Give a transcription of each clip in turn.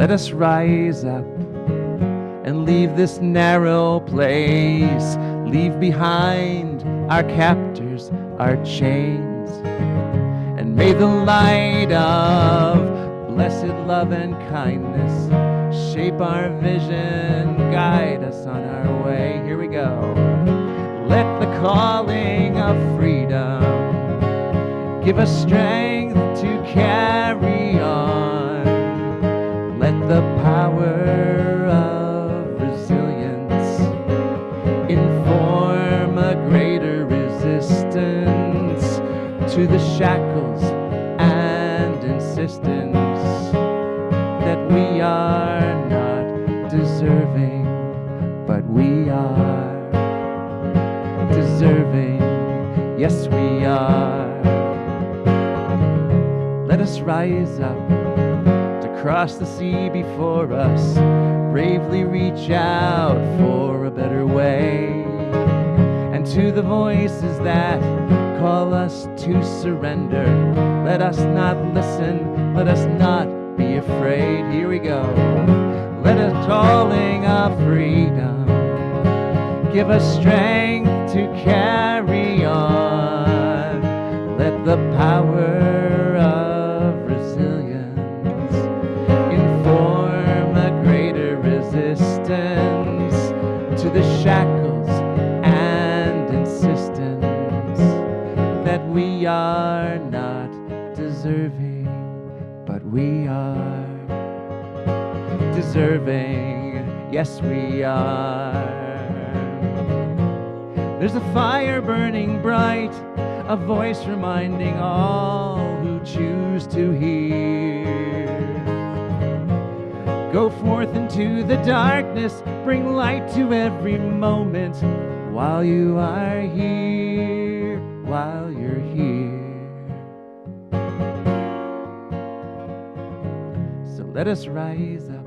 let us rise up and leave this narrow place, leave behind our captors, our chains, and may the light of blessed love and kindness shape our vision, guide us on our way. Here we go. Let the calling of freedom give us strength to carry on. Let the power of resilience inform a greater resistance to the shackles and insistence that we are not deserving, but we are deserving. Yes, we are. Let us rise up to cross the sea before us, bravely reach out for a better way. And to the voices that call us to surrender, let us not listen, let us not be afraid. Here we go. Let us calling of freedom give us strength to carry on. Let the power of resilience inform a greater resistance to the shackles and insistence that we are not deserving, but we are deserving. Yes, we are. There's a fire burning bright, a voice reminding all who choose to hear. Go forth into the darkness, bring light to every moment while you are here, while you're here. So let us rise up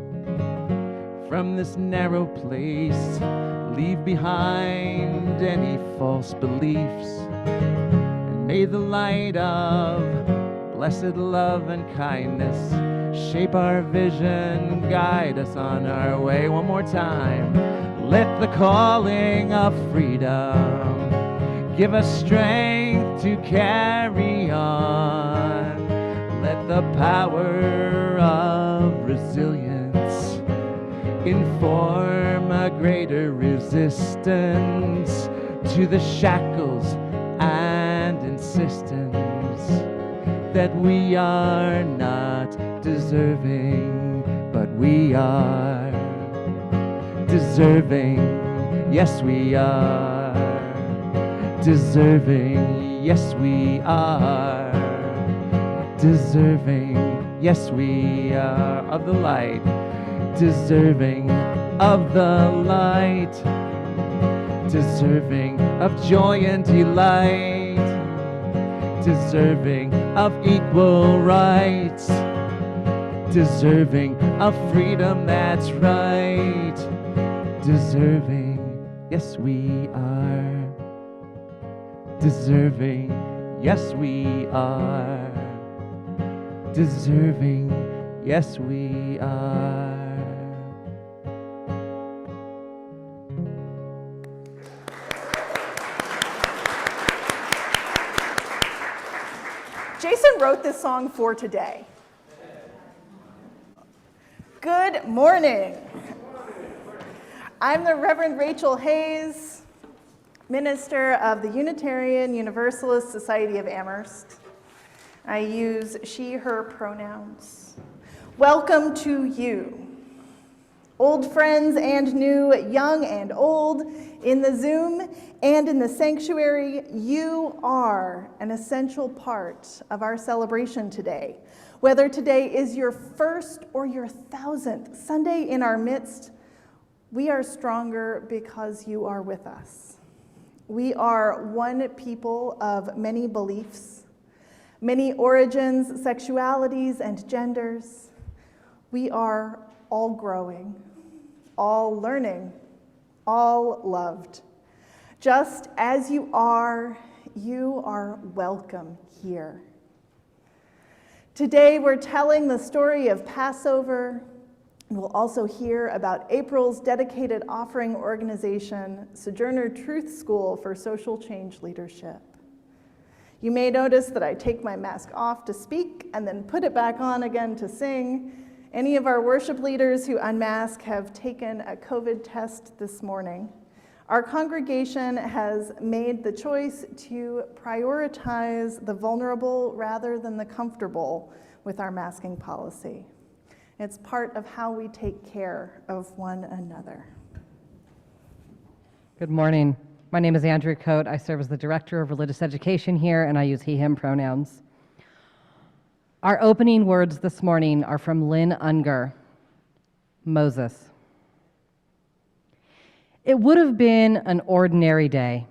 from this narrow place, leave behind any false beliefs, and may the light of blessed love and kindness shape our vision, guide us on our way. One more time. Let the calling of freedom give us strength to carry on. Let the power of resilience inform a greater resistance to the shackles and insistence that we are not deserving, but we are deserving. Yes, we are deserving. Yes, we are deserving. Yes, we are of the light, deserving of the light, deserving of joy and delight, deserving of equal rights, deserving of freedom that's right, deserving, yes we are, deserving, yes we are, deserving, yes we are. Jason wrote this song for today. Good morning. I'm the Reverend Rachael Hayes, minister of the Unitarian Universalist Society of Amherst. I use she, her pronouns. Welcome to you, old friends and new, young and old, in the Zoom and in the sanctuary. You are an essential part of our celebration today. Whether today is your first or your 1,000th Sunday in our midst, we are stronger because you are with us. We are one people of many beliefs, many origins, sexualities, and genders. We are all growing, all learning, all loved. Just as you are welcome here. Today we're telling the story of Passover, We'll also hear about April's dedicated offering organization, Sojourner Truth School for Social Change Leadership. You may notice that I take my mask off to speak and then put it back on again to sing. Any of our worship leaders who unmask have taken a COVID test this morning. Our congregation has made the choice to prioritize the vulnerable rather than the comfortable with our masking policy. It's part of how we take care of one another. Good morning. My name is Andrew Coate. I serve as the Director of Religious Education here, and I use he, him pronouns. Our opening words this morning are from Lynn Unger, Moses. It would have been an ordinary day,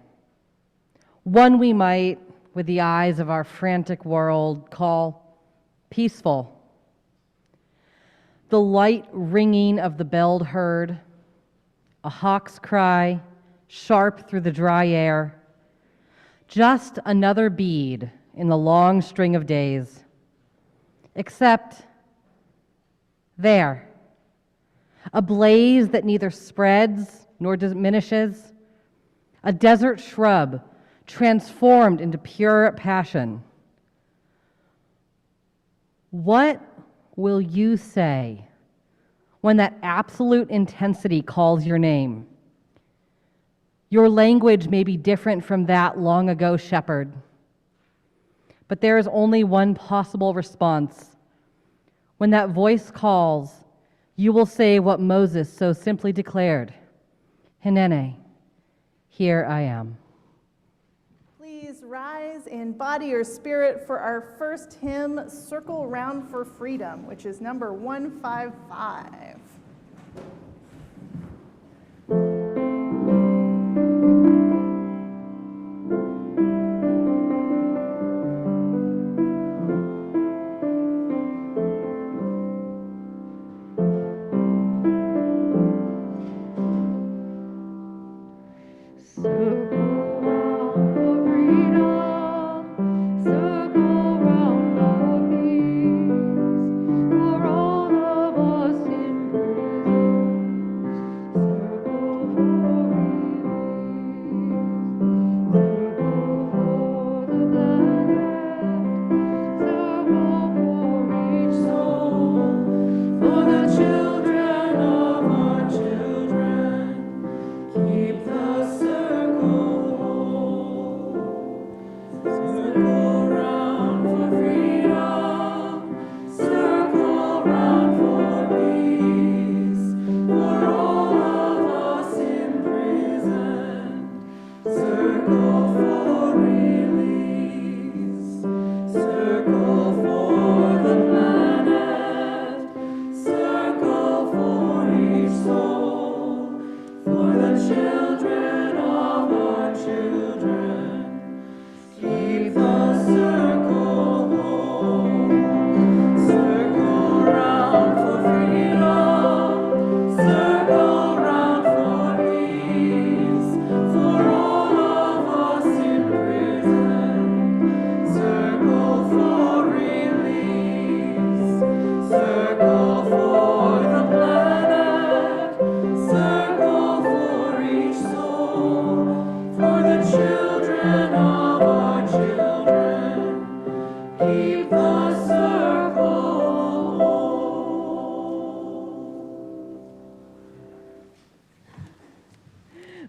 one we might, with the eyes of our frantic world, call peaceful. The light ringing of the belled herd, a hawk's cry, sharp through the dry air, just another bead in the long string of days. Except there, a blaze that neither spreads nor diminishes, a desert shrub transformed into pure passion. What will you say when that absolute intensity calls your name? Your language may be different from that long ago shepherd, but there is only one possible response. When that voice calls, you will say what Moses so simply declared, Hinene, here I am. Please rise in body or spirit for our first hymn, Circle Round for Freedom, which is number 155.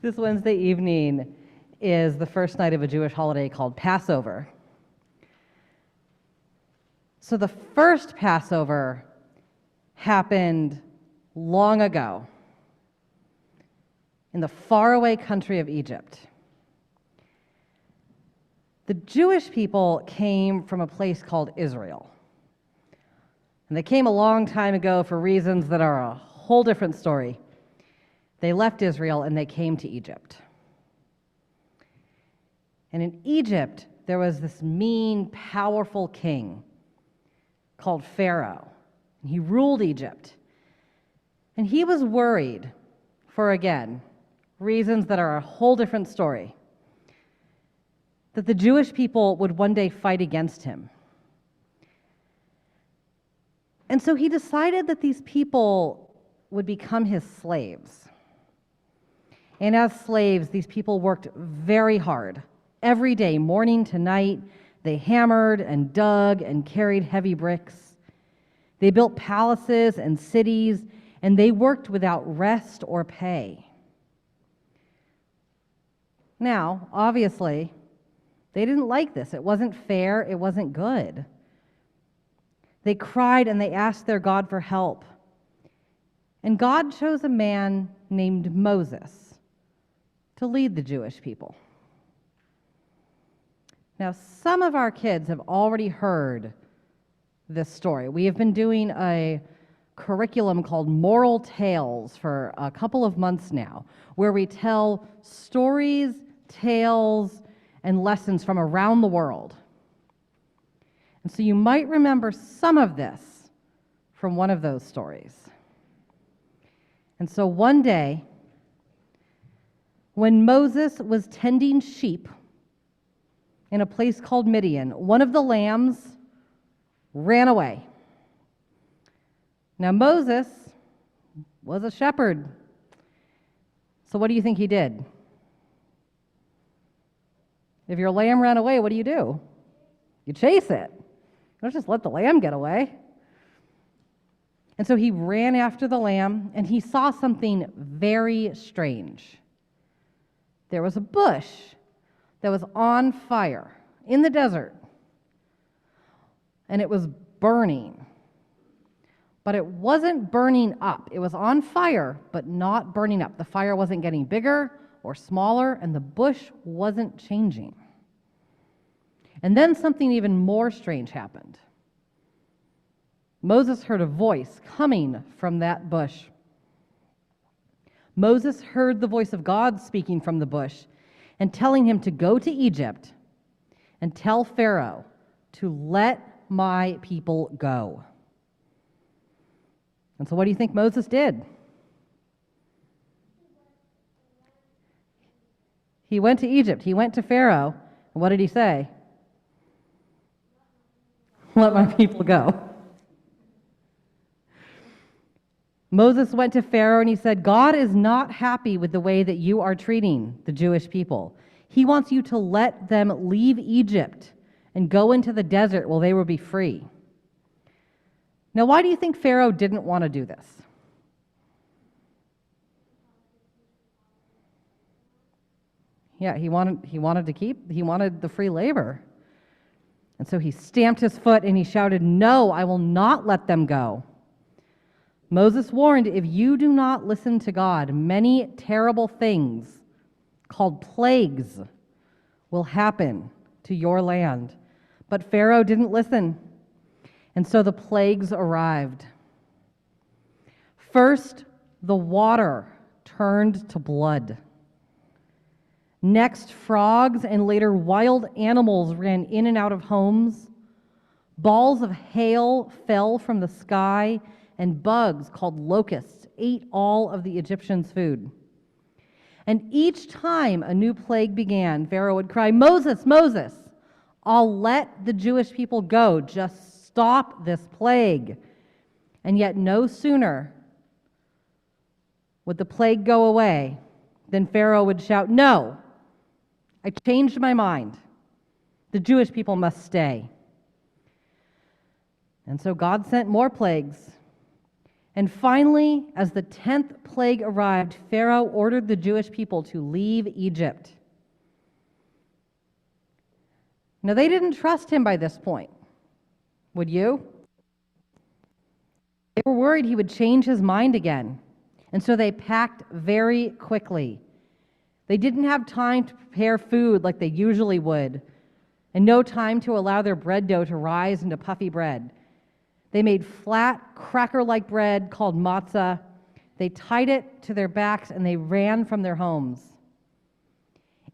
This Wednesday evening is the first night of a Jewish holiday called Passover. So the first Passover happened long ago in the faraway country of Egypt. The Jewish people came from a place called Israel. And they came a long time ago for reasons that are a whole different story. They left Israel and they came to Egypt. And in Egypt, there was this mean, powerful king called Pharaoh. He ruled Egypt. And he was worried for, again, reasons that are a whole different story, that the Jewish people would one day fight against him. And so he decided that these people would become his slaves. And as slaves, these people worked very hard. Every day, morning to night, they hammered and dug and carried heavy bricks. They built palaces and cities, and they worked without rest or pay. Now, obviously, they didn't like this. It wasn't fair. It wasn't good. They cried and they asked their God for help. And God chose a man named Moses to lead the Jewish people. Now, some of our kids have already heard this story. We have been doing a curriculum called Moral Tales for a couple of months now, where we tell stories, tales, and lessons from around the world. And so you might remember some of this from one of those stories. And so one day, when Moses was tending sheep in a place called Midian, one of the lambs ran away. Now, Moses was a shepherd. So what do you think he did? If your lamb ran away, what do? You chase it. You don't just let the lamb get away. And so he ran after the lamb, and he saw something very strange. There was a bush that was on fire in the desert, and it was burning. But it wasn't burning up. It was on fire, but not burning up. The fire wasn't getting bigger or smaller, and the bush wasn't changing. And then something even more strange happened. Moses heard a voice coming from that bush. Moses heard the voice of God speaking from the bush and telling him to go to Egypt and tell Pharaoh to let my people go. And so what do you think Moses did? He went to Egypt. He went to Pharaoh. And what did he say? Let my people go. Moses went to Pharaoh and he said, God is not happy with the way that you are treating the Jewish people. He wants you to let them leave Egypt and go into the desert where they will be free. Now, why do you think Pharaoh didn't want to do this? Yeah, he wanted the free labor. And so he stamped his foot and he shouted, "No, I will not let them go." Moses warned, if you do not listen to God, many terrible things called plagues will happen to your land. But Pharaoh didn't listen. And so the plagues arrived. First, the water turned to blood. Next, frogs and later wild animals ran in and out of homes. Balls of hail fell from the sky, and bugs called locusts ate all of the Egyptians' food. And each time a new plague began, Pharaoh would cry, "Moses, Moses, I'll let the Jewish people go. Just stop this plague." And yet no sooner would the plague go away than Pharaoh would shout, "No, I changed my mind. The Jewish people must stay." And so God sent more plagues. And finally, as the 10th plague arrived, Pharaoh ordered the Jewish people to leave Egypt. Now, they didn't trust him by this point. Would you? They were worried he would change his mind again. And so they packed very quickly. They didn't have time to prepare food like they usually would, and no time to allow their bread dough to rise into puffy bread. They made flat, cracker-like bread called matzah. They tied it to their backs and they ran from their homes.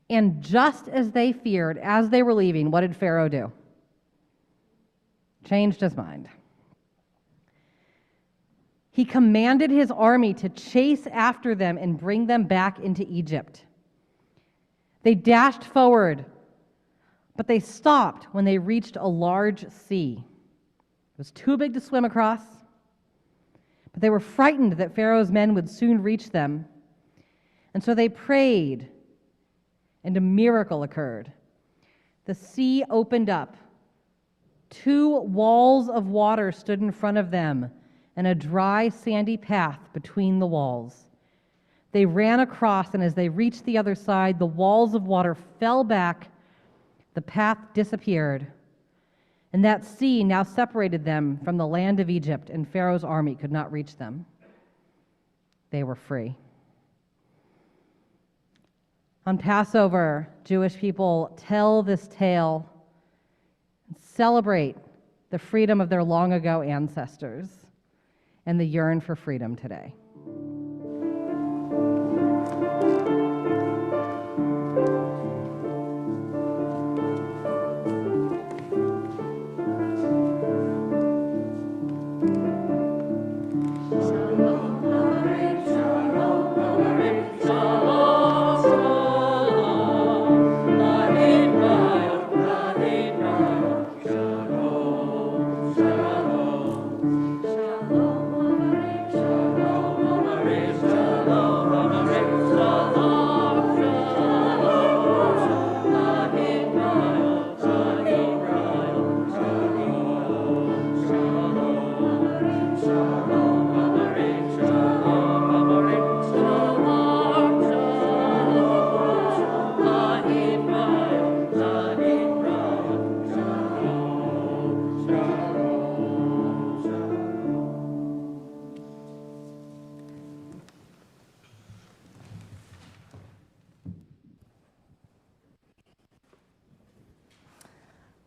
And just as they feared, as they were leaving, what did Pharaoh do? Changed his mind. He commanded his army to chase after them and bring them back into Egypt. They dashed forward, but they stopped when they reached a large sea. It was too big to swim across, But they were frightened that Pharaoh's men would soon reach them. And so they prayed, and a miracle occurred. The sea opened up. 2 walls of water stood in front of them, and a dry, sandy path between the walls. They ran across, and as they reached the other side, the walls of water fell back, the path disappeared, and that sea now separated them from the land of Egypt, and Pharaoh's army could not reach them. They were free. On Passover, Jewish people tell this tale and celebrate the freedom of their long ago ancestors and the yearn for freedom today.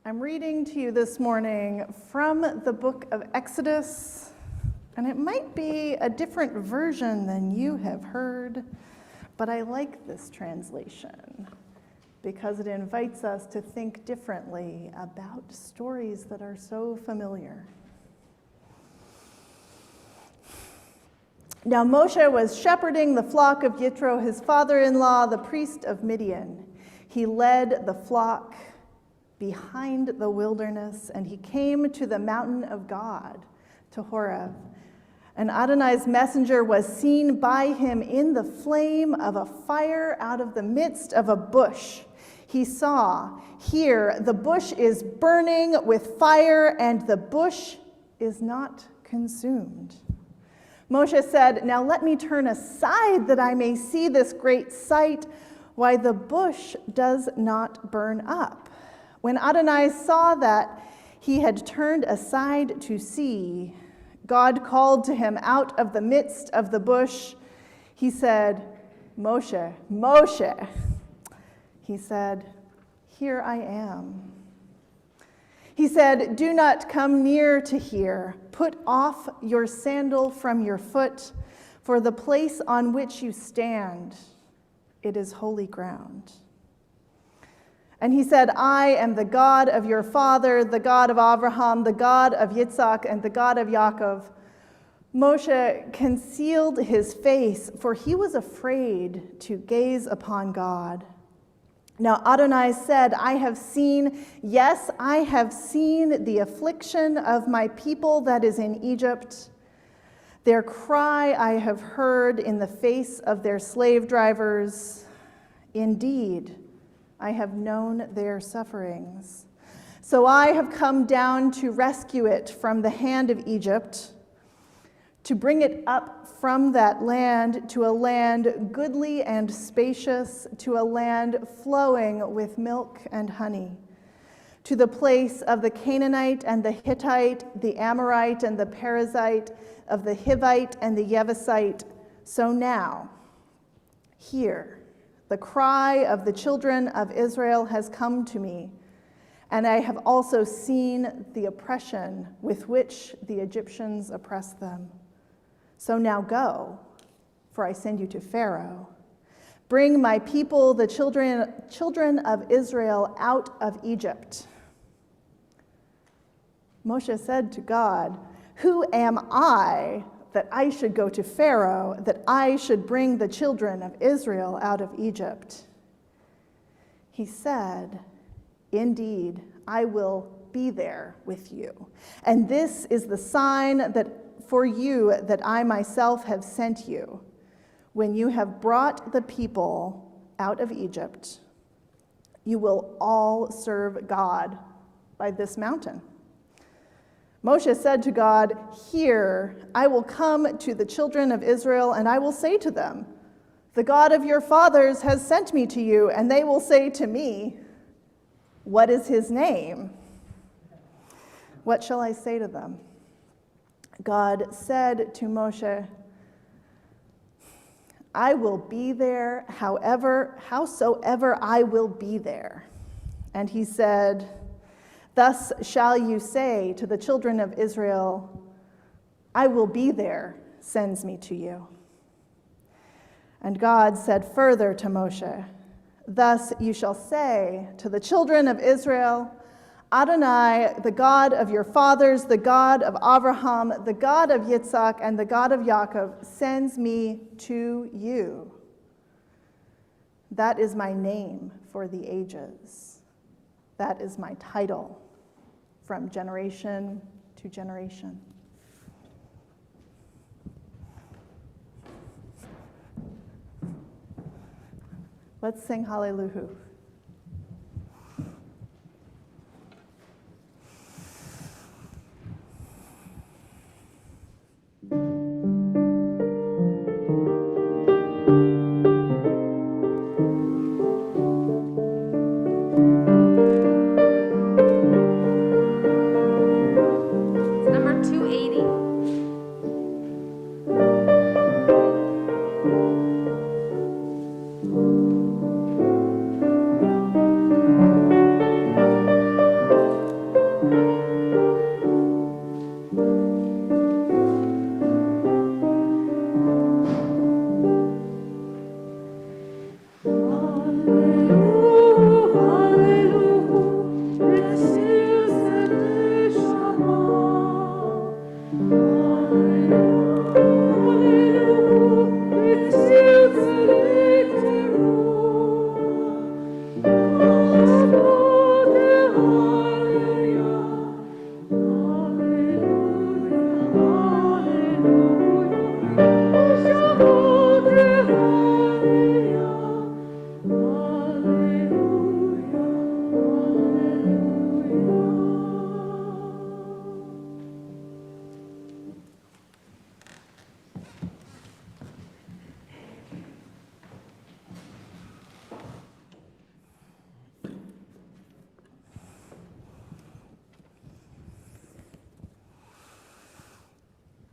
I'm reading to you this morning from the book of Exodus, and it might be a different version than you have heard, but I like this translation because it invites us to think differently about stories that are so familiar. Now Moshe was shepherding the flock of Yitro, his father-in-law, the priest of Midian. He led the flock behind the wilderness, and he came to the mountain of God, to Horeb. And Adonai's messenger was seen by him in the flame of a fire out of the midst of a bush. He saw, here, the bush is burning with fire, and the bush is not consumed. Moshe said, now let me turn aside that I may see this great sight, why the bush does not burn up. When Adonai saw that he had turned aside to see, God called to him out of the midst of the bush. He said, Moshe, Moshe. He said, here I am. He said, do not come near to here. Put off your sandal from your foot, for the place on which you stand, it is holy ground. And he said, I am the God of your father, the God of Abraham, the God of Yitzhak, and the God of Yaakov. Moshe concealed his face, for he was afraid to gaze upon God. Now Adonai said, I have seen, yes, I have seen the affliction of my people that is in Egypt. Their cry I have heard in the face of their slave drivers. Indeed, I have known their sufferings. So I have come down to rescue it from the hand of Egypt, to bring it up from that land to a land goodly and spacious, to a land flowing with milk and honey, to the place of the Canaanite and the Hittite, the Amorite and the Perizzite, of the Hivite and the Jebusite. So now, here, the cry of the children of Israel has come to me, and I have also seen the oppression with which the Egyptians oppress them. So now go, for I send you to Pharaoh. Bring my people, the children of Israel, out of Egypt. Moshe said to God, who am I that I should go to Pharaoh, that I should bring the children of Israel out of Egypt? He said, indeed, I will be there with you. And this is the sign that for you that I myself have sent you when you have brought the people out of Egypt. You will all serve God by this mountain." Moshe said to God, "Here, I will come to the children of Israel, and I will say to them, 'The God of your fathers has sent me to you,' and they will say to me, 'What is his name?' What shall I say to them?" God said to Moshe, "I will be there howsoever I will be there." And he said, "Thus shall you say to the children of Israel, 'I will be there sends me to you.'" And God said further to Moshe, "Thus you shall say to the children of Israel, 'Adonai, the God of your fathers, the God of Abraham, the God of Yitzhak, and the God of Yaakov, sends me to you.' That is my name for the ages. That is my title from generation to generation." Let's sing Hallelujah. Number 280.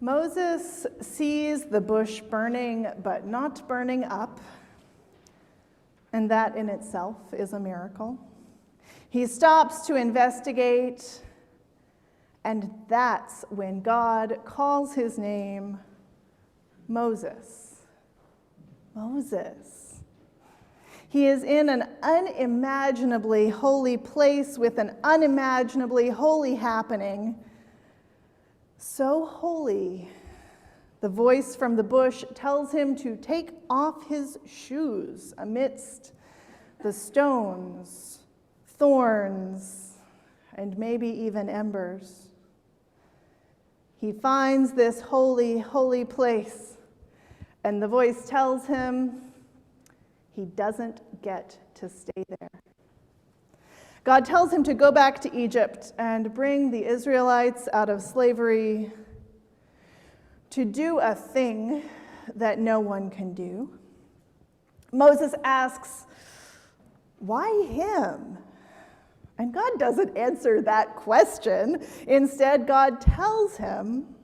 Moses sees the bush burning but not burning up, and that in itself is a miracle. He stops to investigate, and that's when God calls his name Moses. Moses. He is in an unimaginably holy place with an unimaginably holy happening. So holy, the voice from the bush tells him to take off his shoes amidst the stones, thorns, and maybe even embers. He finds this holy, holy place, and the voice tells him he doesn't get to stay there. God tells him to go back to Egypt and bring the Israelites out of slavery, to do a thing that no one can do. Moses asks, "Why him?" And God doesn't answer that question. Instead, God tells him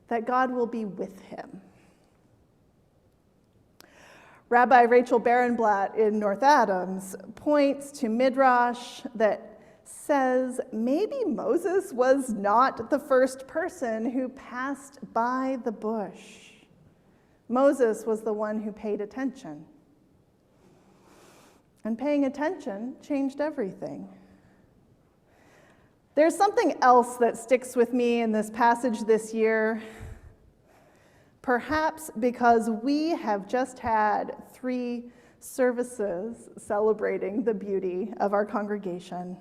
that God will be with him. Rabbi Rachael in North Adams points to Midrash that says maybe Moses was not the first person who passed by the bush. Moses was the one who paid attention. And paying attention changed everything. There's something else that sticks with me in this passage this year. Perhaps because we have just had 3 services celebrating the beauty of our congregation.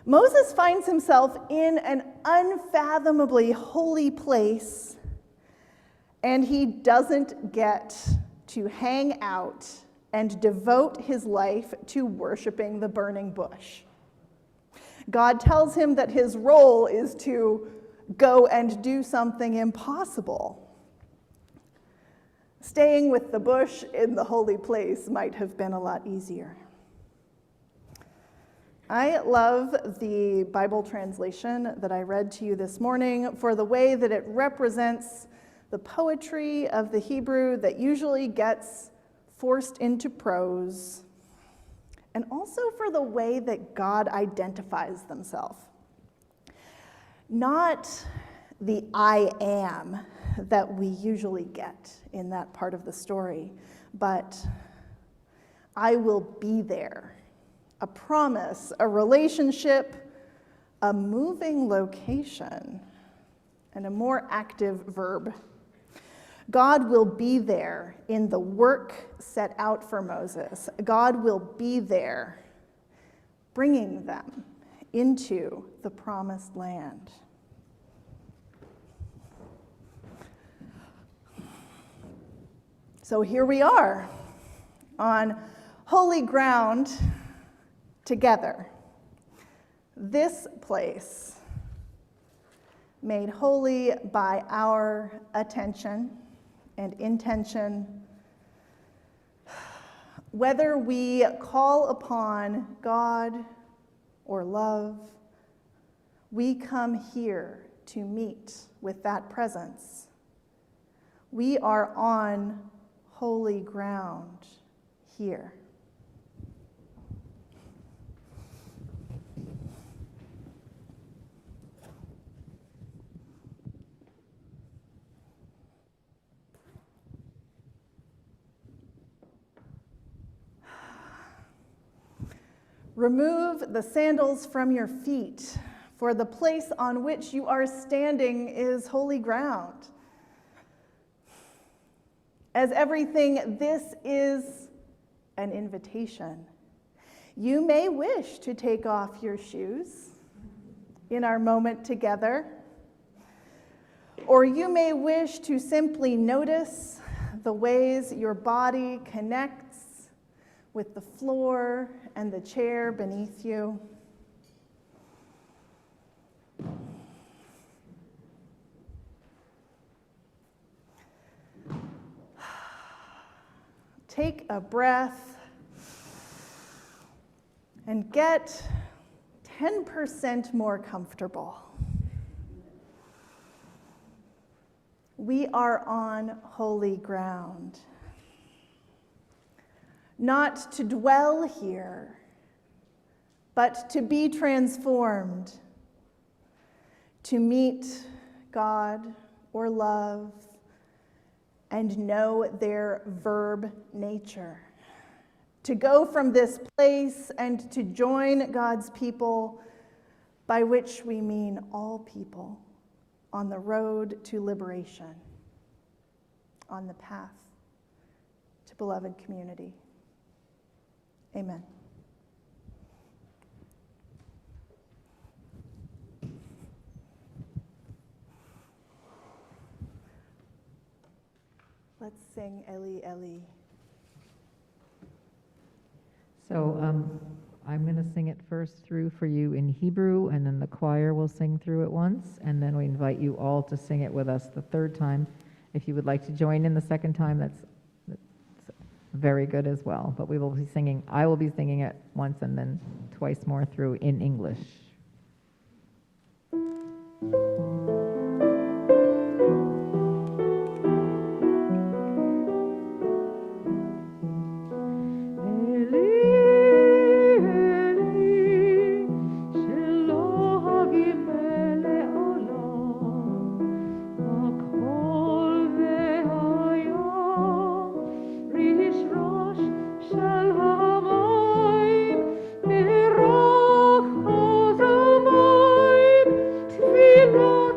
Moses finds himself in an unfathomably holy place, and he doesn't get to hang out and devote his life to worshiping the burning bush. God tells him that his role is to go and do something impossible. Staying with the bush in the holy place might have been a lot easier. I love the Bible translation that I read to you this morning for the way that it represents the poetry of the Hebrew that usually gets forced into prose, and also for the way that God identifies himself. Not the I am that we usually get in that part of the story, but I will be there. A promise, a relationship, a moving location, and a more active verb. God will be there in the work set out for Moses. God will be there, bringing them into the promised land. So here we are on holy ground together. This place made holy by our attention and intention. Whether we call upon God or love, we come here to meet with that presence. We are on holy ground here. Remove the sandals from your feet, for the place on which you are standing is holy ground. As everything, this is an invitation. You may wish to take off your shoes in our moment together, or you may wish to simply notice the ways your body connects with the floor and the chair beneath you. Take a breath and get 10% more comfortable. We are on holy ground. Not to dwell here, but to be transformed, to meet God or love and know their verb nature, to go from this place and to join God's people, by which we mean all people, on the road to liberation, on the path to beloved community. Amen. Let's sing Eli, Eli. So I'm going to sing it first through for you in Hebrew, and then the choir will sing through it once, and then we invite you all to sing it with us the third time. If you would like to join in the second time, that's very good as well. But I will be singing it once and then twice more through in English. Tefillah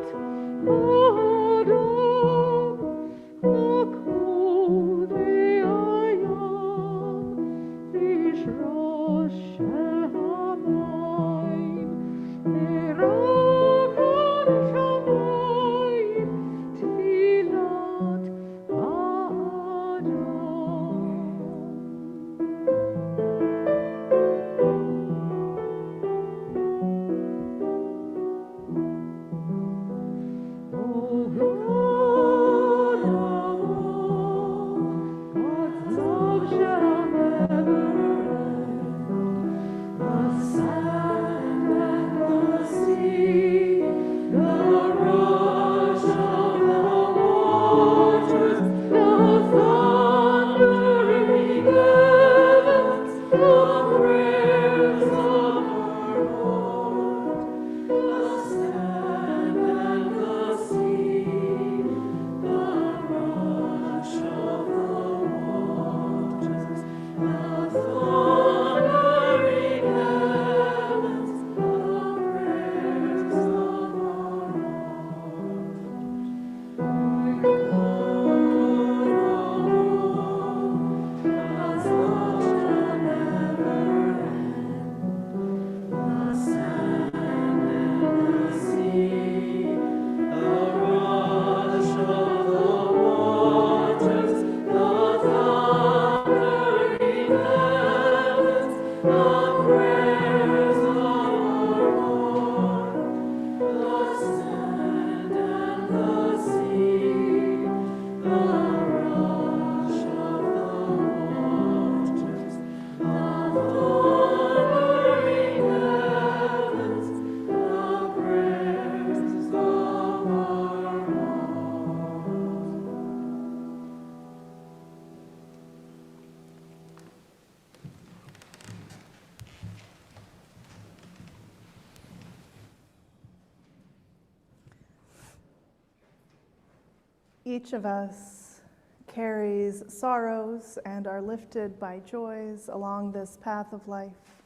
Each of us carries sorrows and are lifted by joys along this path of life.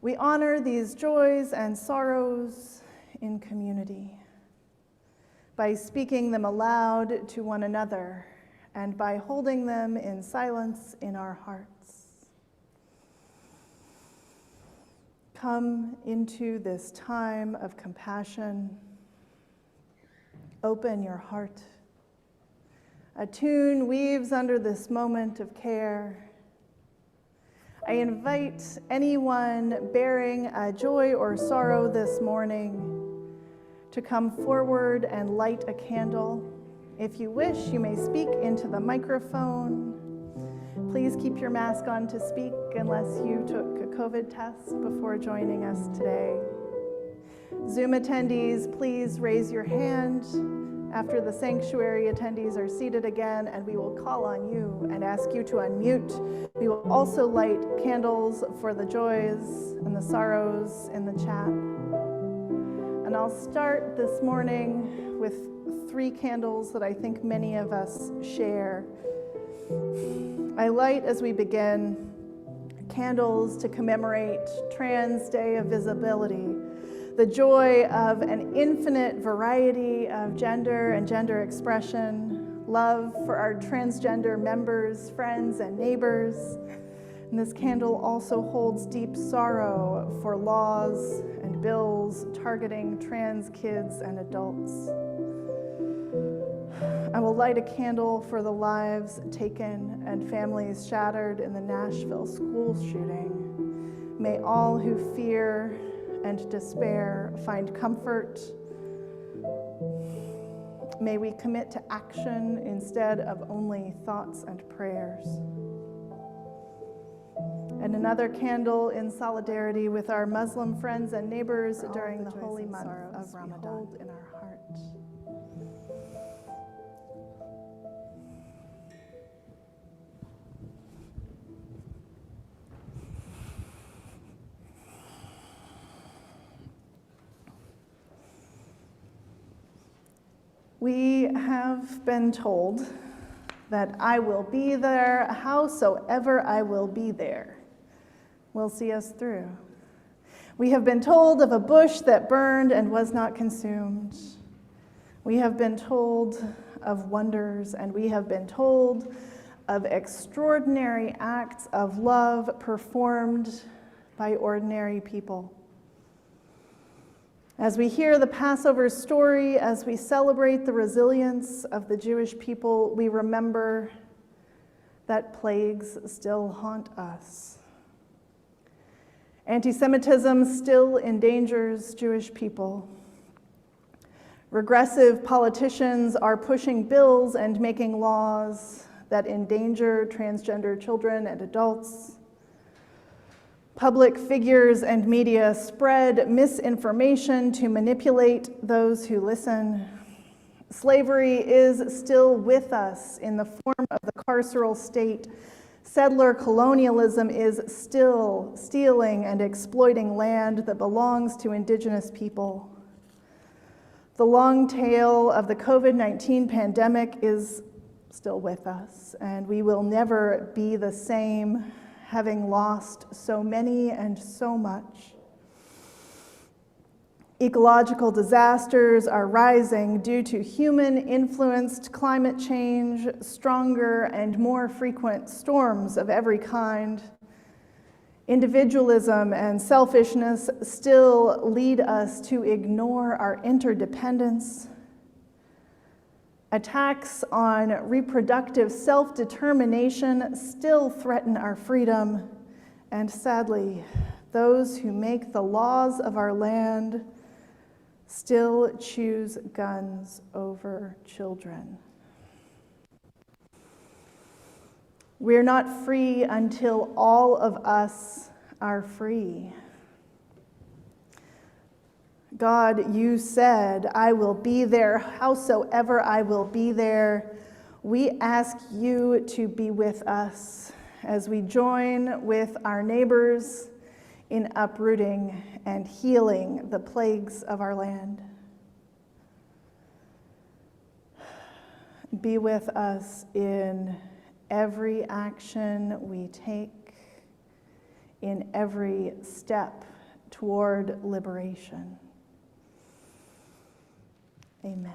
We honor these joys and sorrows in community by speaking them aloud to one another and by holding them in silence in our hearts. Come into this time of compassion. Open your heart. A tune weaves under this moment of care. I invite anyone bearing a joy or sorrow this morning to come forward and light a candle. If you wish, you may speak into the microphone. Please keep your mask on to speak unless you took a COVID test before joining us today. Zoom attendees, please raise your hand after the sanctuary attendees are seated again, and we will call on you and ask you to unmute. We will also light candles for the joys and the sorrows in the chat. And I'll start this morning with 3 candles that I think many of us share. I light, as we begin, candles to commemorate Trans Day of Visibility, the joy of an infinite variety of gender and gender expression, love for our transgender members, friends, and neighbors. And this candle also holds deep sorrow for laws and bills targeting trans kids and adults. I will light a candle for the lives taken and families shattered in the Nashville school shooting. May all who fear and despair find comfort. May we commit to action instead of only thoughts and prayers. And another candle in solidarity with our Muslim friends and neighbors during the holy month of Ramadan in our heart. We have been told that I will be there, howsoever I will be there, will see us through. We have been told of a bush that burned and was not consumed. We have been told of wonders, and we have been told of extraordinary acts of love performed by ordinary people. As we hear the Passover story, as we celebrate the resilience of the Jewish people, we remember that plagues still haunt us. Anti-Semitism still endangers Jewish people. Regressive politicians are pushing bills and making laws that endanger transgender children and adults. Public figures and media spread misinformation to manipulate those who listen. Slavery is still with us in the form of the carceral state. Settler colonialism is still stealing and exploiting land that belongs to indigenous people. The long tail of the COVID-19 pandemic is still with us, and we will never be the same, having lost so many and so much. Ecological disasters are rising due to human-influenced climate change, stronger and more frequent storms of every kind. Individualism and selfishness still lead us to ignore our interdependence. Attacks on reproductive self-determination still threaten our freedom, and sadly, those who make the laws of our land still choose guns over children. We're not free until all of us are free. God, you said, I will be there, howsoever I will be there. We ask you to be with us as we join with our neighbors in uprooting and healing the plagues of our land. Be with us in every action we take, in every step toward liberation. Amen.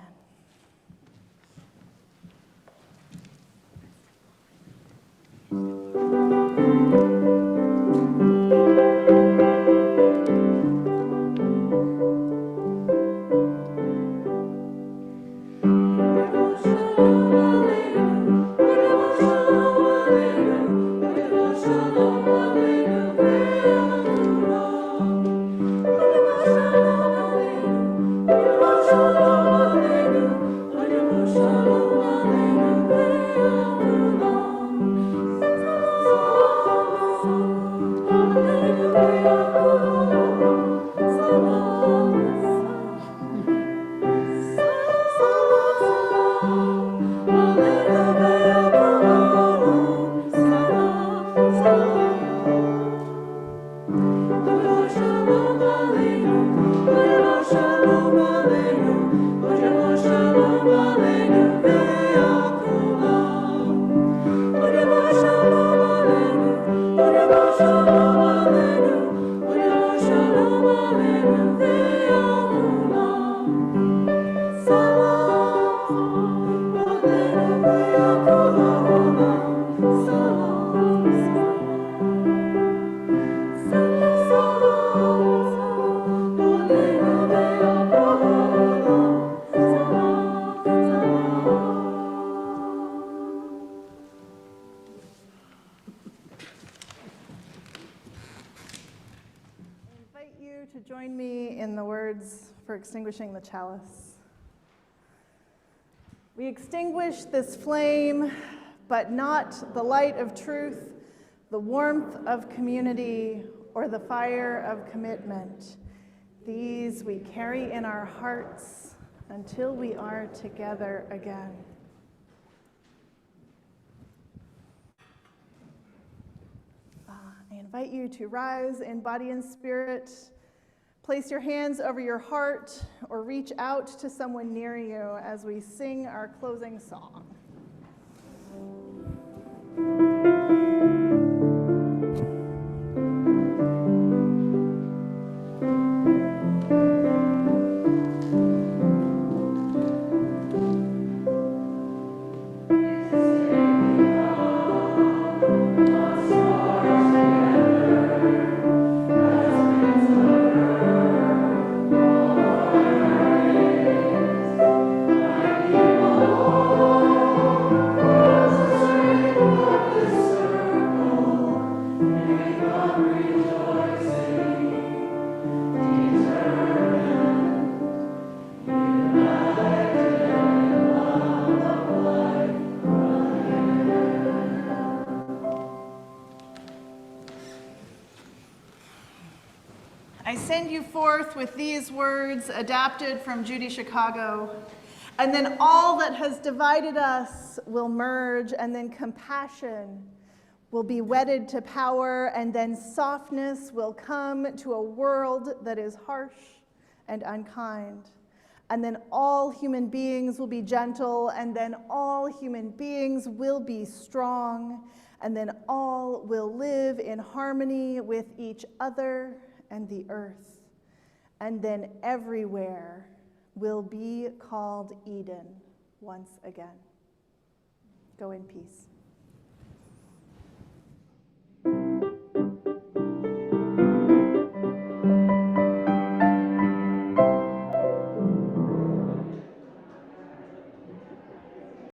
To join me in the words for extinguishing the chalice. We extinguish this flame, but not the light of truth, the warmth of community, or the fire of commitment. These we carry in our hearts until we are together again. I invite you to rise in body and spirit. Place your hands over your heart or reach out to someone near you as we sing our closing song. I send you forth with these words adapted from Judy Chicago. And then all that has divided us will merge, and then compassion will be wedded to power, and then softness will come to a world that is harsh and unkind. And then all human beings will be gentle, and then all human beings will be strong, and then all will live in harmony with each other and the earth, and then everywhere will be called Eden once again. Go in peace.